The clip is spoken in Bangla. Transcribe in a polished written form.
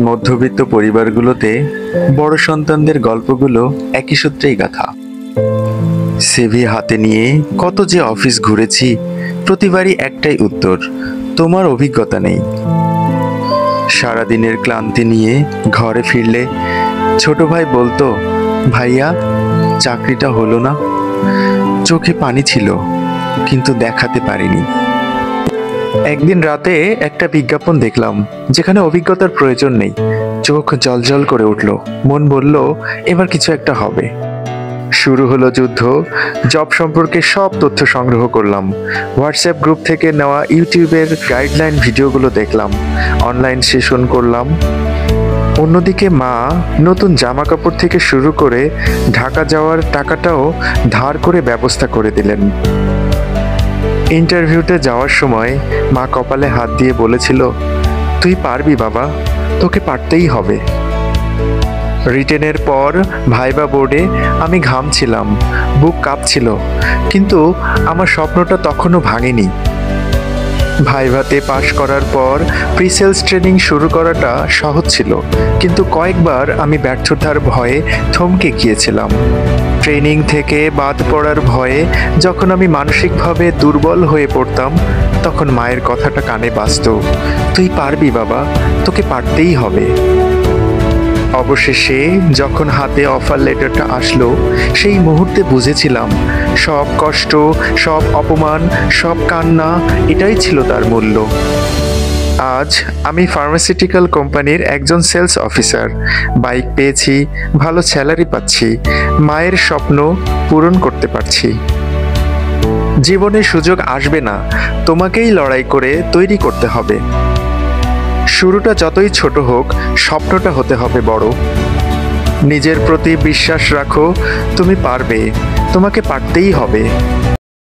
মধ্যবিত্ত পরিবারগুলোতে বড় সন্তানদের গল্পগুলো একই সূত্রেই গাঁথা। সিভি হাতে নিয়ে কত যে অফিস ঘুরেছি, প্রতিবারই একটাই উত্তর, তোমার অভিজ্ঞতা নেই। সারাদিনের ক্লান্তি নিয়ে ঘরে ফিরলে ছোট ভাই বলতো, ভাইয়া চাকরিটা হলো না। চোখে পানি ছিল, কিন্তু দেখাতে পারিনি। একদিন রাতে একটা বিজ্ঞাপন দেখলাম যেখানে অভিজ্ঞতার প্রয়োজন নেই। চোখ জলজল করে উঠল, মন বলল এবার কিছু একটা হবে। শুরু হলো যুদ্ধ। জব সম্পর্কে সব তথ্য সংগ্রহ করলাম, হোয়াটসঅ্যাপ গ্রুপ থেকে নেওয়া ইউটিউবের গাইডলাইন ভিডিওগুলো দেখলাম, অনলাইন সেশন করলাম। অন্যদিকে মা নতুন জামা কাপড় থেকে শুরু করে ঢাকা যাওয়ার টাকাটাও ধার করে ব্যবস্থা করে দিলেন। ইন্টারভিউতে যাওয়ার সময় মা কপালে হাত দিয়ে বলেছিল, তুই পারবি বাবা, তোকে পারতেই হবে। রিটেনের পর ভাইবা বোর্ডে আমি ঘামছিলাম, বুক কাঁপছিল, কিন্তু আমার স্বপ্নটা তখনও ভাঙেনি। ভাইভাতে পাশ করার পর প্রিসেলস ট্রেনিং শুরু করাটা সহজ ছিল, কিন্তু কয়েকবার আমি ব্যর্থতার ভয়ে থমকে গিয়েছিলাম। ট্রেনিং থেকে বাদ পড়ার ভয়ে যখন আমি মানসিকভাবে দুর্বল হয়ে পড়তাম, তখন মায়ের কথাটা কানে বাজত, তুই পারবি বাবা, তোকে পারতেই হবে। অবশেষে যখন হাতে অফার লেটারটা আসলো, সেই মুহূর্তে বুঝেছিলাম সব কষ্ট, সব অপমান, সব কান্না, এটাই ছিল তার মূল্য। আজ আমি ফার্মাসিউটিক্যাল কোম্পানির একজন সেলস অফিসার, বাইক পেয়েছি, ভালো স্যালারি পাচ্ছি, মায়ের স্বপ্ন পূরণ করতে পারছি। জীবনে সুযোগ আসবে না, তোমাকেই লড়াই করে তৈরি করতে হবে। শুরুটা যতই ছোট হোক, স্বপ্নটা হতে হবে বড়। নিজের প্রতি বিশ্বাস রাখো, তুমি পারবে, তোমাকে পারতেই হবে।